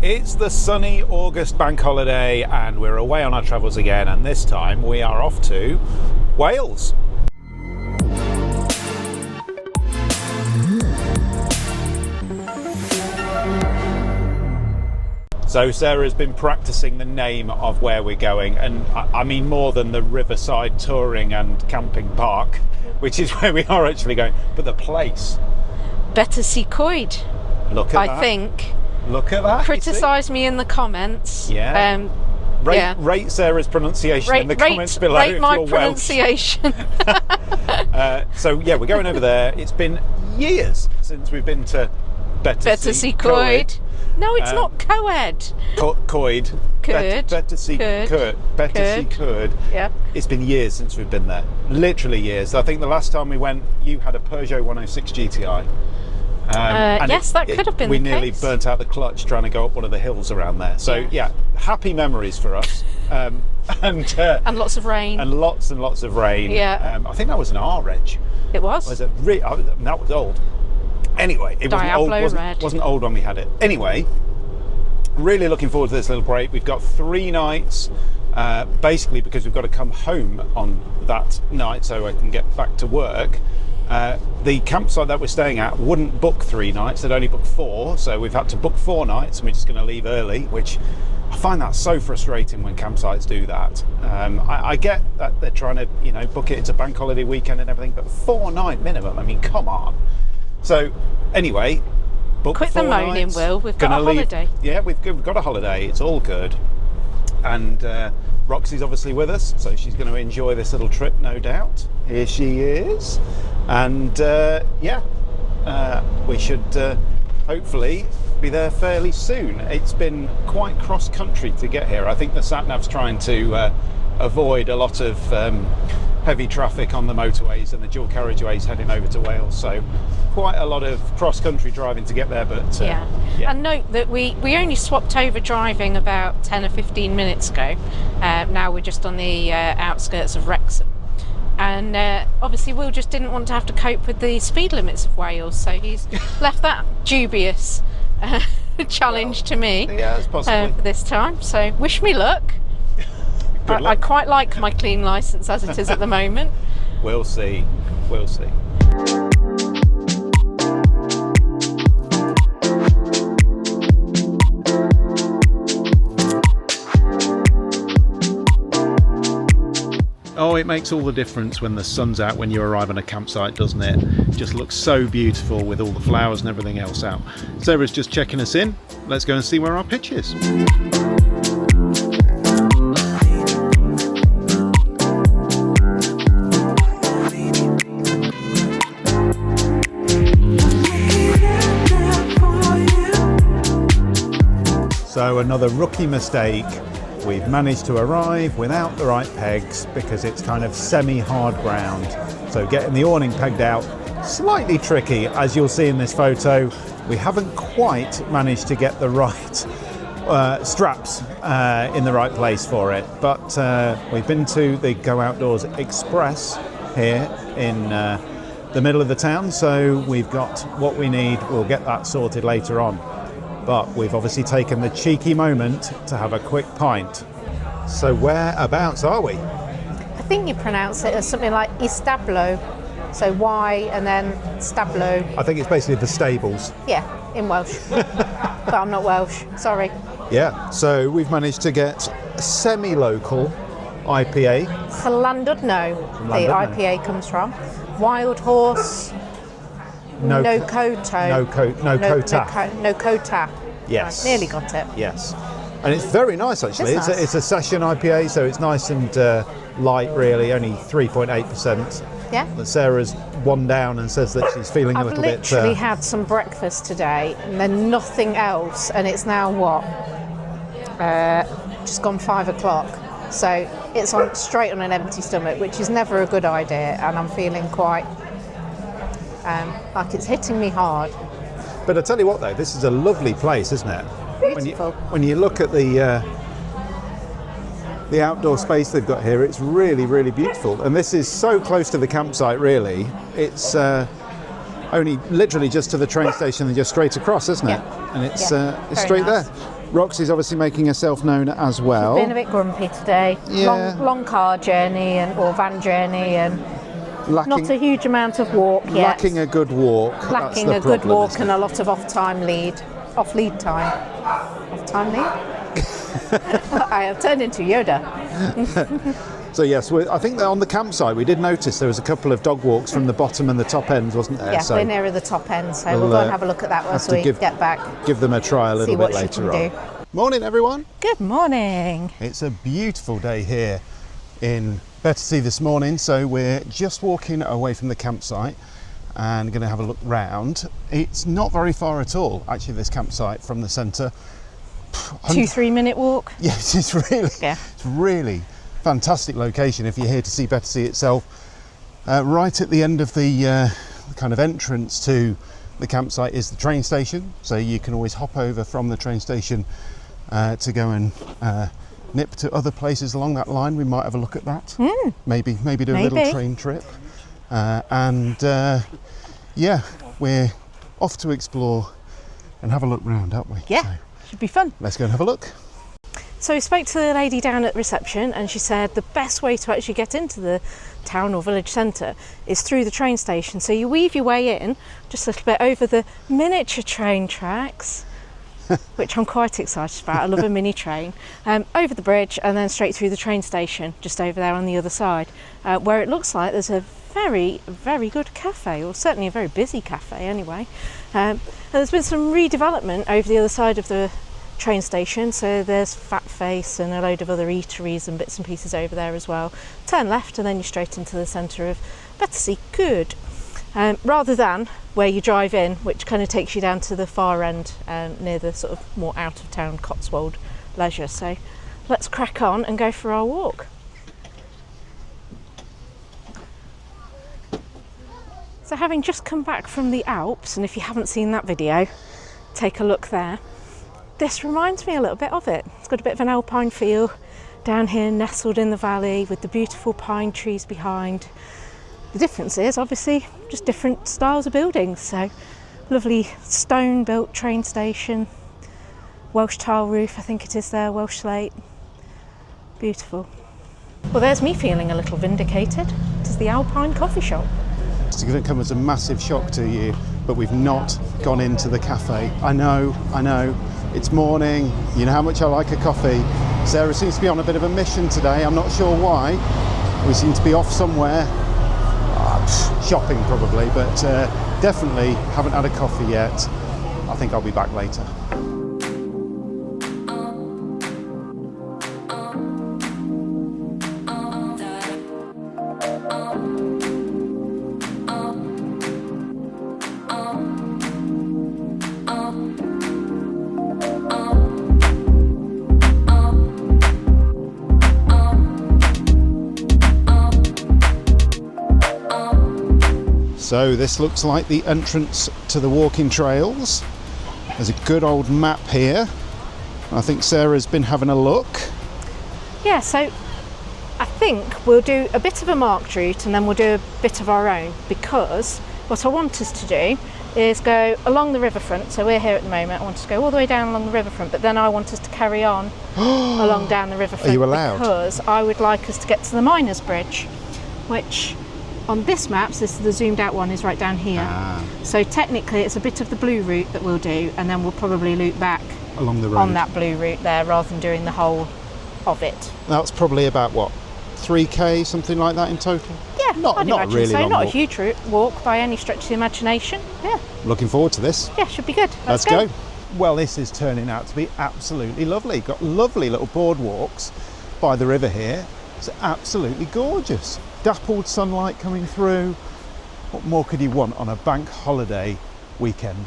It's the sunny August bank holiday and we're away on our travels again, and this time we are off to Wales. So Sarah's been practicing the name of where we're going, and I mean more than the Riverside Touring and Camping Park, which is where we are actually going, but the place. Betws-y-Coed. Look at that. I think. Look at that. Criticise me in the comments. Yeah. Rate Sarah's pronunciation in the comments below. Rate if my you're pronunciation. So yeah, we're going over there. It's been years since we've been to Betws-y-Coed. No, it's not Coed. Coed. Betws-y-Coed. Yeah. It's been years since we've been there. Literally years. I think the last time we went, you had a Peugeot 106 GTI. Yes, that could have been we the nearly case. burnt out the clutch trying to go up one of the hills around there. So yeah, happy memories for us. And lots of rain. And lots of rain. Yeah. I think that was an R-Reg. It was. Was it? That was old. Anyway, it wasn't old when we had it. Anyway, really looking forward to this little break. We've got 3 nights, basically because we've got to come home on that night so I can get back to work. The campsite that we're staying at wouldn't book 3 nights, they'd only book 4, so we've had to book 4 nights and we're just going to leave early, which I find that so frustrating when campsites do that. I get that they're trying to, book it, it's a bank holiday weekend and everything, but 4-night minimum, I mean, come on. So anyway, book Quit 4 the moaning, nights. Will, we've got a holiday. Yeah, we've got a holiday, it's all good. And Roxy's obviously with us, so she's going to enjoy this little trip, no doubt. Here she is. And we should hopefully be there fairly soon. It's been quite cross-country to get here. I think the sat-nav's trying to avoid a lot of heavy traffic on the motorways and the dual carriageways heading over to Wales. So quite a lot of cross-country driving to get there, but yeah. And note that we only swapped over driving about 10 or 15 minutes ago. Now we're just on the outskirts of Wrexham. And obviously Will just didn't want to have to cope with the speed limits of Wales, so he's left that dubious challenge to me for this time. So wish me luck. I quite like my clean licence as it is at the moment. We'll see. Oh, it makes all the difference when the sun's out when you arrive on a campsite, doesn't it? It just looks so beautiful with all the flowers and everything else out. Sarah's just checking us in. Let's go and see where our pitch is. So another rookie mistake. We've managed to arrive without the right pegs because it's kind of semi-hard ground. So getting the awning pegged out, slightly tricky, as you'll see in this photo. We haven't quite managed to get the right straps in the right place for it. But we've been to the Go Outdoors Express here in the middle of the town. So we've got what we need. We'll get that sorted later on. But we've obviously taken the cheeky moment to have a quick pint. So whereabouts are we? I think you pronounce it as something like Istablo. So Y and then Stablo. I think it's basically the stables. Yeah, in Welsh. But I'm not Welsh, sorry. Yeah, so we've managed to get a semi-local IPA. Llandudno, the IPA comes from. Wild Horse. No Kota. Yes. Right, nearly got it. Yes. And it's very nice actually. It's a session IPA, so it's nice and light really, only 3.8%. Yeah. But Sarah's one down and says that she's feeling a little bit... I've literally had some breakfast today and then nothing else, and it's now what? Just gone 5 o'clock. So it's straight on an empty stomach, which is never a good idea, and I'm feeling quite... like it's hitting me hard. But I tell you what though, this is a lovely place, isn't it? Beautiful. When you look at the outdoor space they've got here, it's really, really beautiful. And this is so close to the campsite really. It's only literally just to the train station and just straight across, isn't it? Yeah. And it's Very straight nice. there. Roxy's obviously making herself known as well. Been a bit grumpy today. Yeah. Long car journey or van journey and not a huge amount of walk yet. Lacking a good walk. Lacking a good walk and a lot of off lead time. Off-time lead? I have turned into Yoda. So yes, I think that on the campsite we did notice there was a couple of dog walks from the bottom and the top ends, wasn't there? Yeah, so we're nearer the top end, so we'll go and have a look at that once we get back. Give them a try a little bit later on. Morning, everyone. Good morning. It's a beautiful day here in Betws-y this morning, so we're just walking away from the campsite and going to have a look round. It's not very far at all, actually, this campsite from the centre. 2-3 minute walk. Yes, it's really fantastic location if you're here to see Betws-y itself. Right at the end of the kind of entrance to the campsite is the train station, so you can always hop over from the train station to go and nip to other places along that line. We might have a look at that. Maybe do a little train trip. Yeah, we're off to explore and have a look round, aren't we? Yeah, so, should be fun. Let's go and have a look. So we spoke to the lady down at reception and she said the best way to actually get into the town or village centre is through the train station. So you weave your way in just a little bit over the miniature train tracks, which I'm quite excited about. I love a mini train. Over the bridge and then straight through the train station just over there on the other side, where it looks like there's a very, very good cafe, or certainly a very busy cafe anyway. There's been some redevelopment over the other side of the train station, so there's Fat Face and a load of other eateries and bits and pieces over there as well. Turn left and then you're straight into the centre of Betws-y-Coed, rather than where you drive in, which kind of takes you down to the far end near the sort of more out of town Cotswold leisure. So let's crack on and go for our walk. So having just come back from the Alps, and if you haven't seen that video, take a look there. This reminds me a little bit of it. It's got a bit of an alpine feel down here, nestled in the valley with the beautiful pine trees behind. The difference is obviously just different styles of buildings. So lovely stone built train station, Welsh tile roof I think it is there, Welsh slate. Beautiful. Well, there's me feeling a little vindicated. It is the Alpine coffee shop. It's going to come as a massive shock to you, but we've not gone into the cafe. I know. It's morning, you know how much I like a coffee. Sarah seems to be on a bit of a mission today, I'm not sure why. We seem to be off somewhere, shopping probably, but definitely haven't had a coffee yet. I think I'll be back later. So this looks like the entrance to the walking trails. There's a good old map here. I think Sarah's been having a look. Yeah, so I think we'll do a bit of a marked route and then we'll do a bit of our own, because what I want us to do is go along the riverfront. So we're here at the moment. I want us to go all the way down along the riverfront, but then I want us to carry on along down the riverfront. Are you allowed? Because I would like us to get to the Miners Bridge, which on this map, so this is the zoomed out one, is right down here. So technically it's a bit of the blue route that we'll do, and then we'll probably loop back along the road on that blue route there rather than doing the whole of it. That's probably about what, 3k, something like that in total? Yeah, not really so. long Not walk. a huge walk by any stretch of the imagination. Yeah. Looking forward to this. Yeah, should be good. Let's go. Well, this is turning out to be absolutely lovely. Got lovely little boardwalks by the river here. It's absolutely gorgeous. Dappled sunlight coming through. What more could you want on a bank holiday weekend?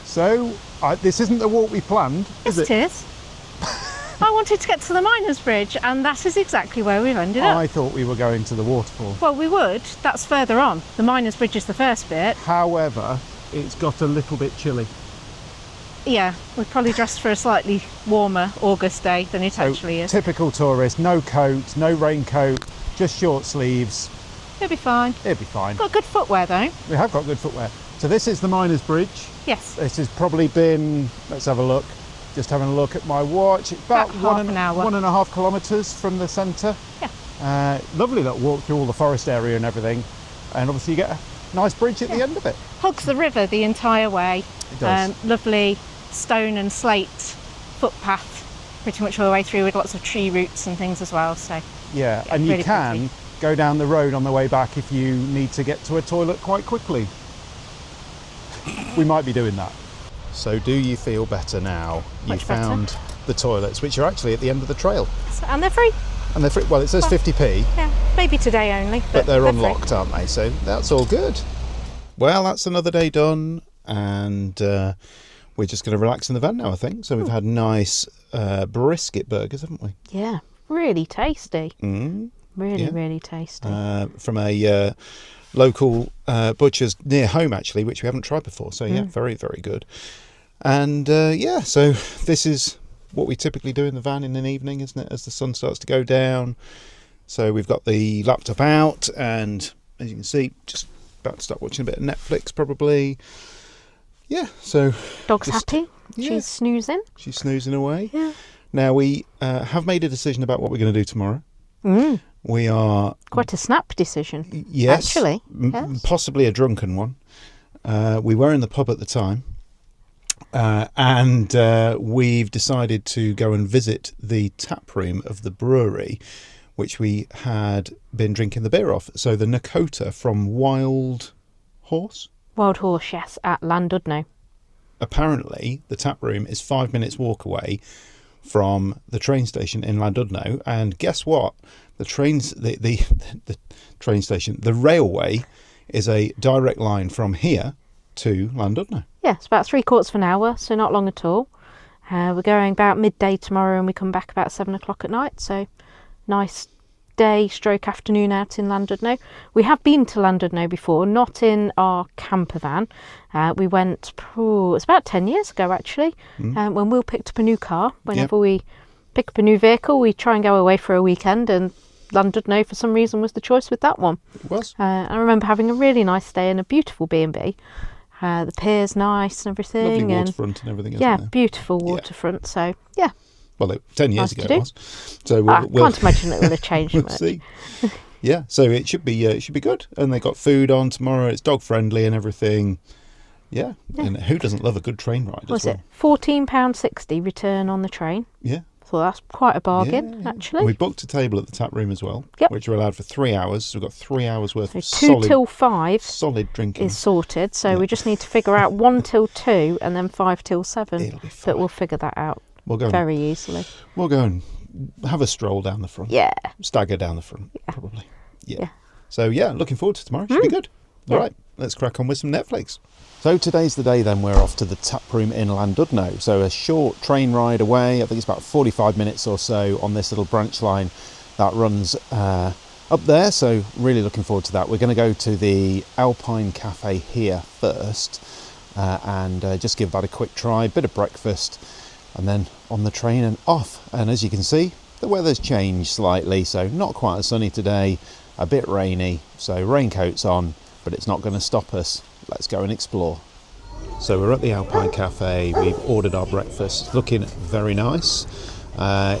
So, this isn't the walk we planned, is it? Yes, it is. I wanted to get to the Miners Bridge, and that is exactly where we've ended up. I thought we were going to the waterfall. Well, we would. That's further on. The Miners Bridge is the first bit. However, it's got a little bit chilly. Yeah, we're probably dressed for a slightly warmer August day than it actually is. Typical tourist, no coat, no raincoat, just short sleeves. It'll be fine. It'll be fine. Got good footwear though. We have got good footwear. So this is the Miners Bridge. Yes. This has probably been, let's have a look, just having a look at my watch. It's about half an hour. 1.5 kilometres from the centre. Yeah. Lovely little walk through all the forest area and everything. And obviously you get a nice bridge at the end of it. Hugs the river the entire way. It does. Lovely stone and slate footpath pretty much all the way through with lots of tree roots and things as well. So yeah, and you really can pretty. go down the road on the way back if you need to get to a toilet quite quickly. We might be doing that. So do you feel better now? Much you better. found the toilets, which are actually at the end of the trail. And they're free. And they're free. Well, it says 50p. Yeah, maybe today only. But they're free. unlocked, aren't they? So that's all good. Well, that's another day done, and we're just going to relax in the van now, I think. So we've had nice brisket burgers, haven't we? Yeah, really tasty. Yeah. Really tasty. From a local butcher's near home, actually, which we haven't tried before. So yeah, very, very good. And yeah, so this is what we typically do in the van in an evening, isn't it, as the sun starts to go down. So we've got the laptop out, and as you can see, just about to start watching a bit of Netflix probably. Yeah, so Dog's happy. yeah. She's snoozing. She's snoozing away. Yeah. Now we have made a decision about what we're going to do tomorrow. We are Quite a snap decision. yes, Actually, yes. possibly a drunken one. We were in the pub at the time, and we've decided to go and visit the tap room of the brewery, which we had been drinking the beer off. So the Nakota from Wild Horse. Wild Horse, yes, at Llandudno. Apparently, the tap room is 5 minutes walk away from the train station in Llandudno, and guess what? The train station, the railway, is a direct line from here to Llandudno. Yeah, it's about 3/4 of an hour, so not long at all. We're going about midday tomorrow, and we come back about 7 o'clock at night. So nice day stroke afternoon out in Llandudno. We have been to Llandudno before, not in our camper van. We went, it's about 10 years ago actually, when Will picked up a new car. Whenever we pick up a new vehicle, we try and go away for a weekend, and Llandudno for some reason was the choice with that one. It was. I remember having a really nice day in a beautiful B&B. The pier's nice and everything. Lovely waterfront and everything, isn't yeah, there? beautiful waterfront. So, yeah. Well, 10 years Nice ago to do. it was. So I can't imagine it will have changed we'll much. see. Yeah, so it should be good. And they got food on tomorrow. It's dog friendly and everything. Yeah. And who doesn't love a good train ride as Was well? it £14.60 return on the train? Yeah. So that's quite a bargain, Yeah. actually. And we booked a table at the tap room as well, Yep. which are allowed for 3 hours. So we've got 3 hours worth So of 2 till 5 solid drinking. is sorted. So we just need to figure out 1 till 2 and then 5 till 7. It'll be fine. But we'll figure that out We'll go. very easily. We'll go and have a stroll down the front. Yeah. Stagger down the front, probably. Yeah. Yeah. So yeah, looking forward to tomorrow. Should be good. All right, let's crack on with some Netflix. So today's the day then we're off to the tap room in Llandudno. So a short train ride away. I think it's about 45 minutes or so on this little branch line that runs up there. So really looking forward to that. We're going to go to the Alpine Cafe here first and just give that a quick try, bit of breakfast, and then on the train and off. And as you can see, the weather's changed slightly, so not quite as sunny today, a bit rainy, so raincoats on, but it's not going to stop us. Let's go and explore. So we're at the Alpine Cafe, we've ordered our breakfast, looking very nice.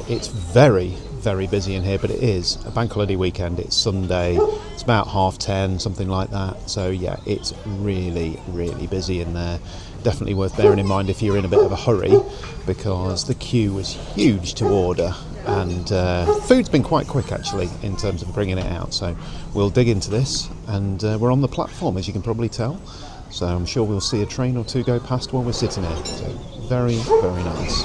It's very, very busy in here, but it is a bank holiday weekend, it's Sunday, it's about 10:30, something like that. So yeah, it's really, really busy in there. Definitely worth bearing in mind if you're in a bit of a hurry, because the queue was huge to order, and food's been quite quick actually in terms of bringing it out. So we'll dig into this, and we're on the platform, as you can probably tell. So I'm sure we'll see a train or two go past while we're sitting here. So very, very nice.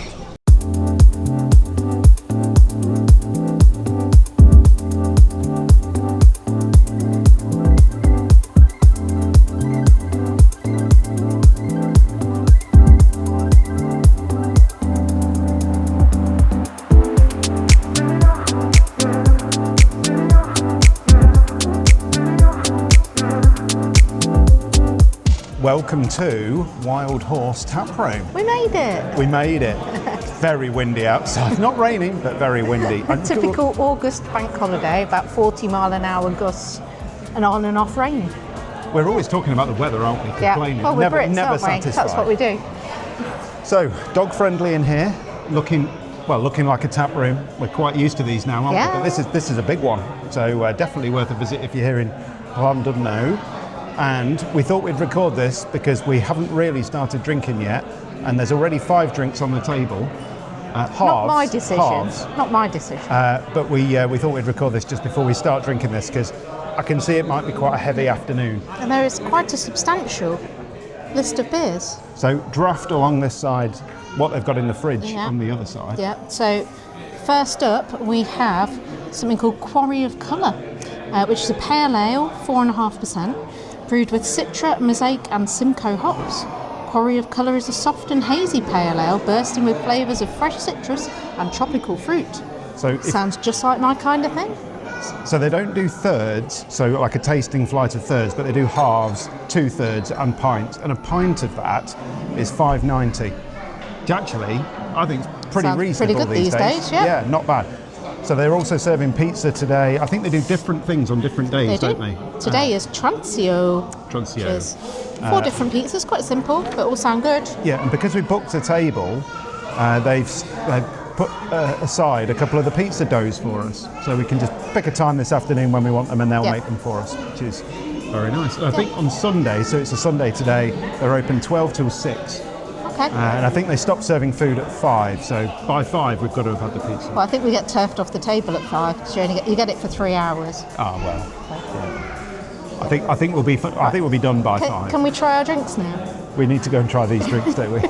Welcome to Wild Horse Tap Room. We made it. We made it. Very windy outside. Not raining, but very windy. Typical August bank holiday, about 40 mile an hour gusts an on and off rain. We're always talking about the weather, aren't we? Complaining. Well, we're never, Brits, never aren't we? satisfied. That's what we do. So, dog friendly in here, looking like a tap room. We're quite used to these now, aren't we? But this is a big one, so definitely worth a visit if you're here in Llandudno. And we thought we'd record this because we haven't really started drinking yet, and there's already 5 drinks on the table. Halves, Not my decision. Halves. Not my decision. But we thought we'd record this just before we start drinking this because I can see it might be quite a heavy afternoon. And there is quite a substantial list of beers. So draft along this side what they've got in the fridge on the other side. Yeah, so first up we have something called Quarry of Colour, which is a pale ale, 4.5%, brewed with Citra, Mosaic and Simcoe hops. Quarry of Colour is a soft and hazy pale ale bursting with flavours of fresh citrus and tropical fruit. Sounds just like my kind of thing. So they don't do thirds, so like a tasting flight of thirds, but they do halves, 2/3 and pints, and a pint of that is $5.90. Which actually, I think it's pretty Sounds reasonable pretty good these days, yeah. Yeah, not bad. So they're also serving pizza today. I think they do different things on different days, don't they? Today is Transio. Transio. Which is 4 different pizzas, quite simple, but all sound good. Yeah, and because we booked a table, they've put aside a couple of the pizza doughs for us, so we can just pick a time this afternoon when we want them and they'll make them for us, which is very nice. I think on Sunday, so it's a Sunday today, they're open 12 till 6. Okay. And I think they stopped serving food at 5, so by 5 we've got to have had the pizza. Well, I think we get turfed off the table at 5 because you get it for 3 hours. Ah, well. Yeah. I think we'll be done by 5. Can we try our drinks now? We need to go and try these drinks, don't we?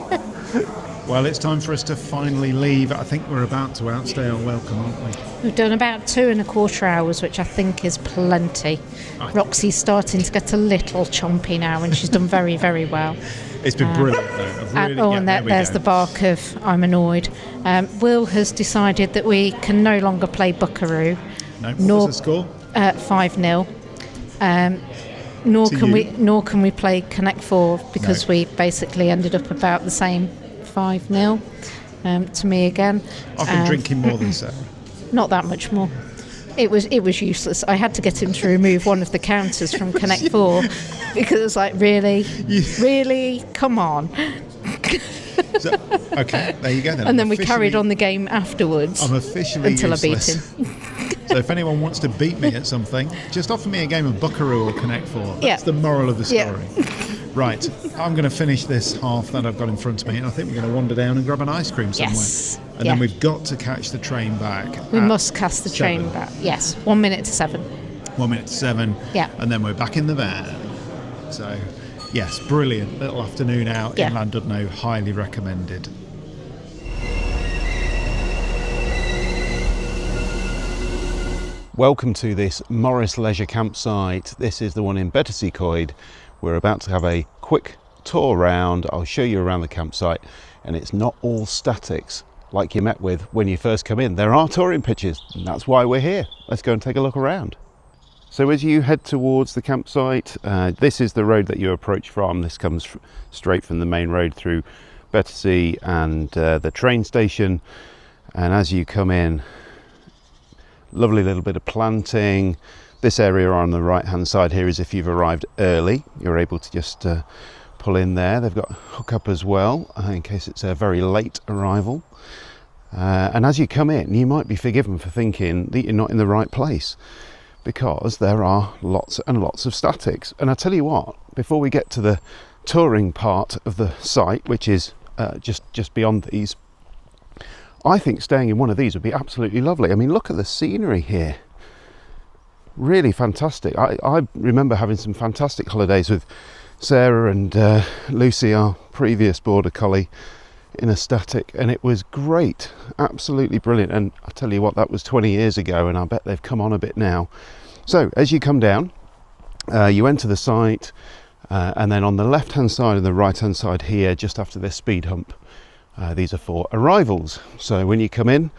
Well, it's time for us to finally leave. I think we're about to outstay our welcome, aren't we? We've done about 2.25 hours, which I think is plenty. Roxy's starting to get a little chompy now, and she's done very, very well. It's been brilliant, though. There's the bark of I'm annoyed. Will has decided that we can no longer play Buckaroo. No, what was the score? 5-0. Nor can we play Connect 4 because we basically ended up about the same 5-0 to me again. I've been drinking more than Sarah. Not that much more. It was useless. I had to get him to remove one of the counters from Connect 4 because it was like, really? Come on. So, okay, there you go then. And then we carried on the game afterwards. I'm officially until useless. I beat him. So if anyone wants to beat me at something, just offer me a game of Buckaroo or Connect 4. That's the moral of the story. Yeah. Right, I'm going to finish this half that I've got in front of me, and I think we're going to wander down and grab an ice cream somewhere. Yes. And then we've got to catch the train back. We must catch the train back. Yes, 1 minute to 7. 1 minute to 7. Yeah. And then we're back in the van. So, yes, brilliant little afternoon out in Llandudno, highly recommended. Welcome to this Morris Leisure campsite. This is the one in Betws-y-Coed. We're about to have a quick tour round. I'll show you around the campsite, and it's not all statics like you met with when you first come in. There are touring pitches, and that's why we're here. Let's go and take a look around. So as you head towards the campsite, this is the road that you approach from. This comes straight from the main road through Betws-y and the train station. And as you come in, lovely little bit of planting. This area on the right hand side here is if you've arrived early, you're able to just pull in there. They've got a hookup as well in case it's a very late arrival. And as you come in, you might be forgiven for thinking that you're not in the right place, because there are lots and lots of statics. And I tell you what, before we get to the touring part of the site, which is just beyond these, I think staying in one of these would be absolutely lovely. I mean, look at the scenery here. Really fantastic. I remember having some fantastic holidays with Sarah and Lucy, our previous border collie, in a static, and it was great, absolutely brilliant. And I tell you what, that was 20 years ago, and I bet they've come on a bit now. So as you come down, you enter the site, and then on the left hand side and the right hand side here, just after this speed hump, these are for arrivals. So when you come in,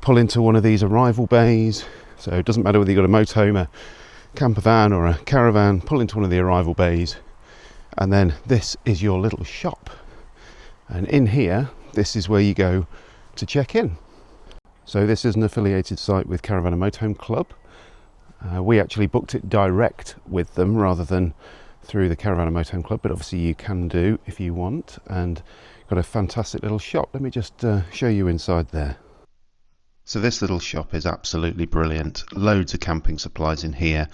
pull into one of these arrival bays. So it doesn't matter whether you've got a motorhome, a campervan or a caravan, pull into one of the arrival bays, and then this is your little shop. And in here, this is where you go to check in. So this is an affiliated site with Caravan and Motorhome Club. We actually booked it direct with them rather than through the Caravan and Motorhome Club, but obviously you can do if you want, and got a fantastic little shop. Let me just show you inside there. So this little shop is absolutely brilliant. Loads of camping supplies in here.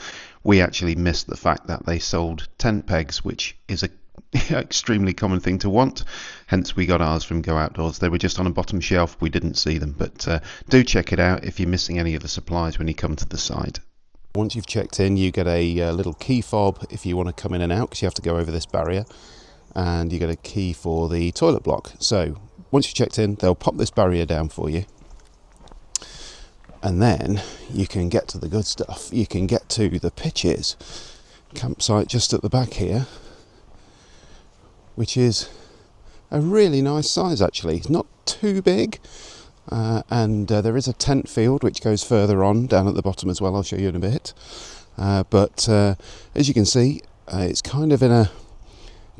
We actually missed the fact that they sold tent pegs, which is a extremely common thing to want, hence we got ours from Go Outdoors. They were just on a bottom shelf, we didn't see them, but do check it out if you're missing any of the supplies when you come to the site. Once you've checked in, you get a little key fob if you want to come in and out, because you have to go over this barrier, and you get a key for the toilet block. So once you've checked in, they'll pop this barrier down for you, and then you can get to the good stuff. You can get to the pitches campsite just at the back here, which is a really nice size actually. It's not too big, and there is a tent field which goes further on down at the bottom as well. I'll show you in a bit, but as you can see, it's kind of in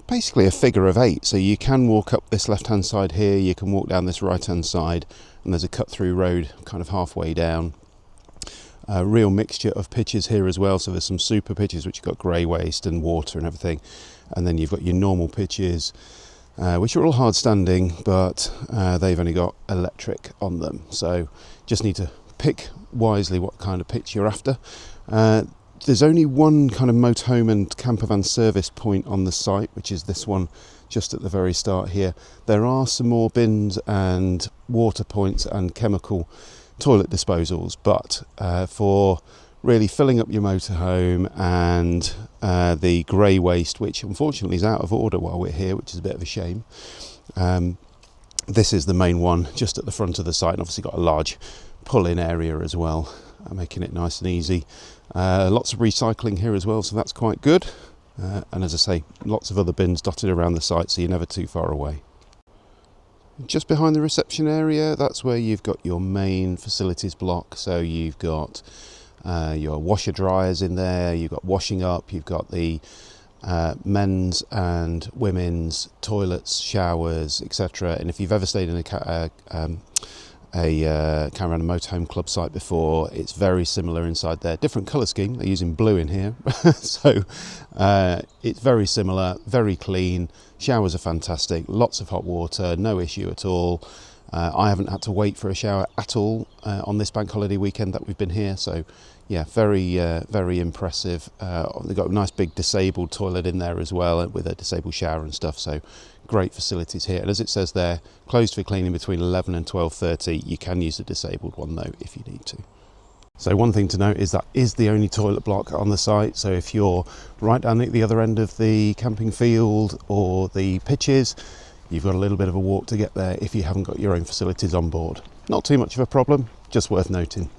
basically a figure of 8, so you can walk up this left hand side here, you can walk down this right hand side, and there's a cut through road kind of halfway down. A real mixture of pitches here as well, so there's some super pitches which have got grey waste and water and everything, and then you've got your normal pitches which are all hard standing, but they've only got electric on them, so just need to pick wisely what kind of pitch you're after. There's only one kind of motorhome and campervan service point on the site, which is this one just at the very start here. There are some more bins and water points and chemical toilet disposals, but for really filling up your motorhome and the grey waste, which unfortunately is out of order while we're here, which is a bit of a shame, this is the main one just at the front of the site, and obviously got a large pull-in area as well, making it nice and easy. Lots of recycling here as well, so that's quite good, and as I say, lots of other bins dotted around the site, so you're never too far away. Just behind the reception area, that's where you've got your main facilities block, so you've got your washer dryers in there, you've got washing up, you've got the men's and women's toilets, showers, etc. And if you've ever stayed in a Caravan and Motorhome Club site before, it's very similar inside there. Different colour scheme, they're using blue in here, so it's very similar, very clean. Showers are fantastic, lots of hot water, no issue at all. I haven't had to wait for a shower at all on this bank holiday weekend that we've been here, so yeah, very impressive. They've got a nice big disabled toilet in there as well, with a disabled shower and stuff, so great facilities here. And as it says there, closed for cleaning between 11 and 12:30. You can use the disabled one though if you need to. So one thing to note is that is the only toilet block on the site, so if you're right down at the other end of the camping field or the pitches, you've got a little bit of a walk to get there if you haven't got your own facilities on board. Not too much of a problem, just worth noting.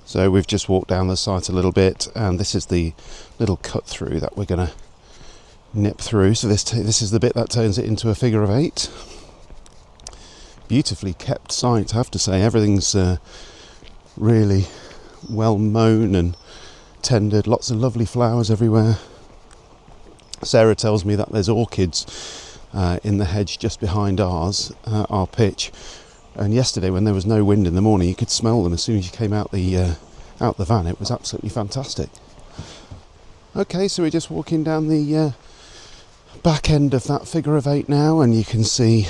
So we've just walked down the site a little bit, and this is the little cut through that we're going to nip through. So this is the bit that turns it into a figure of 8. Beautifully kept site, I have to say. Everything's really well mown and tended. Lots of lovely flowers everywhere. Sarah tells me that there's orchids in the hedge just behind ours, our pitch. And yesterday, when there was no wind in the morning, you could smell them as soon as you came out the van. It was absolutely fantastic. Okay, so we're just walking down the back end of that figure of 8 now, and you can see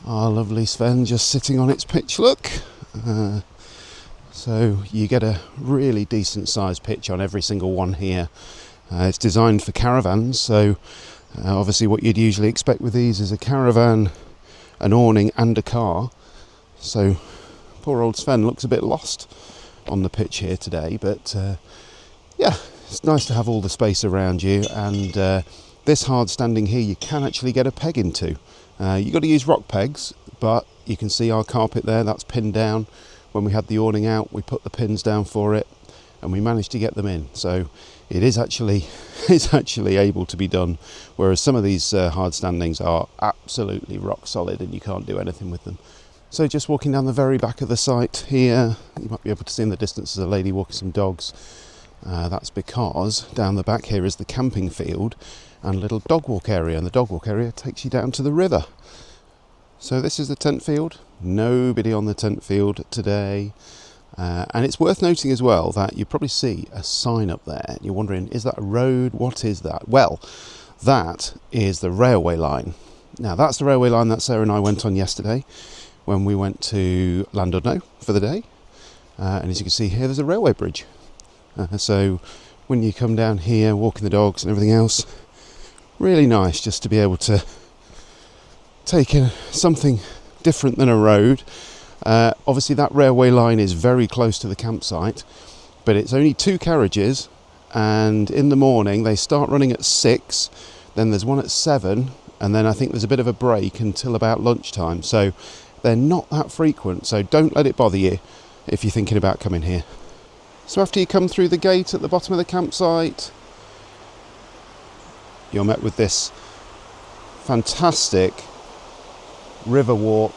our lovely Sven just sitting on its pitch. Look, so you get a really decent sized pitch on every single one here. It's designed for caravans, so obviously what you'd usually expect with these is a caravan, an awning and a car. So poor old Sven looks a bit lost on the pitch here today, but yeah, it's nice to have all the space around you. And this hard standing here you can actually get a peg into. You've got to use rock pegs, but you can see our carpet there, that's pinned down. When we had the awning out, we put the pins down for it and we managed to get them in. So it is actually able to be done, whereas some of these hard standings are absolutely rock solid and you can't do anything with them. So just walking down the very back of the site here, you might be able to see in the distance there's a lady walking some dogs. That's because down the back here is the camping field and a little dog walk area, and the dog walk area takes you down to the river. So this is the tent field. Nobody on the tent field today. And it's worth noting as well that you probably see a sign up there. You're wondering, is that a road? What is that? Well, that is the railway line. Now, that's the railway line that Sarah and I went on yesterday when we went to Llanrwst for the day. And as you can see here, there's a railway bridge. So when you come down here, walking the dogs and everything else, really nice just to be able to take in something different than a road. Obviously that railway line is very close to the campsite, but it's only 2 carriages, and in the morning they start running at 6, then there's one at 7, and then I think there's a bit of a break until about lunchtime, so they're not that frequent, so don't let it bother you if you're thinking about coming here. So after you come through the gate at the bottom of the campsite, you're met with this fantastic river walk.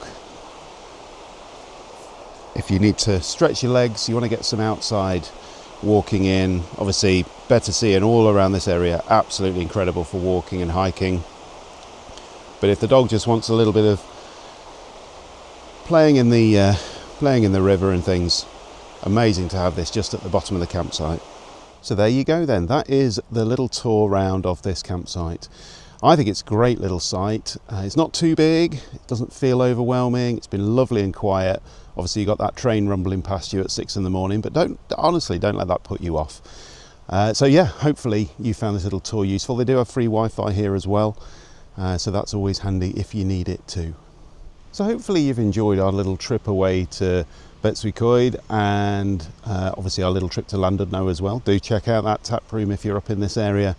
If you need to stretch your legs, you want to get some outside walking in. Obviously, Betws-y and all around this area, absolutely incredible for walking and hiking. But if the dog just wants a little bit of playing in the river and things, amazing to have this just at the bottom of the campsite. So there you go then. That is the little tour round of this campsite. I think it's a great little site. It's not too big, it doesn't feel overwhelming, it's been lovely and quiet. Obviously you got that train rumbling past you at 6 in the morning, but don't let that put you off. So yeah, hopefully you found this little tour useful. They do have free Wi-Fi here as well, so that's always handy if you need it too. So hopefully you've enjoyed our little trip away to Betws-y-Coed and obviously our little trip to Llanrwst as well. Do check out that tap room if you're up in this area.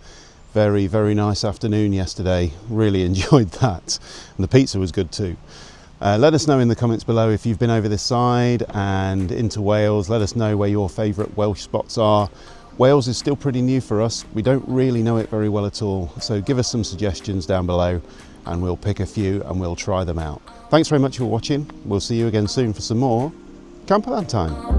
Very, very nice afternoon yesterday. Really enjoyed that. And the pizza was good too. Let us know in the comments below if you've been over this side and into Wales. Let us know where your favourite Welsh spots are. Wales is still pretty new for us. We don't really know it very well at all. So give us some suggestions down below and we'll pick a few and we'll try them out. Thanks very much for watching. We'll see you again soon for some more Campervan Time.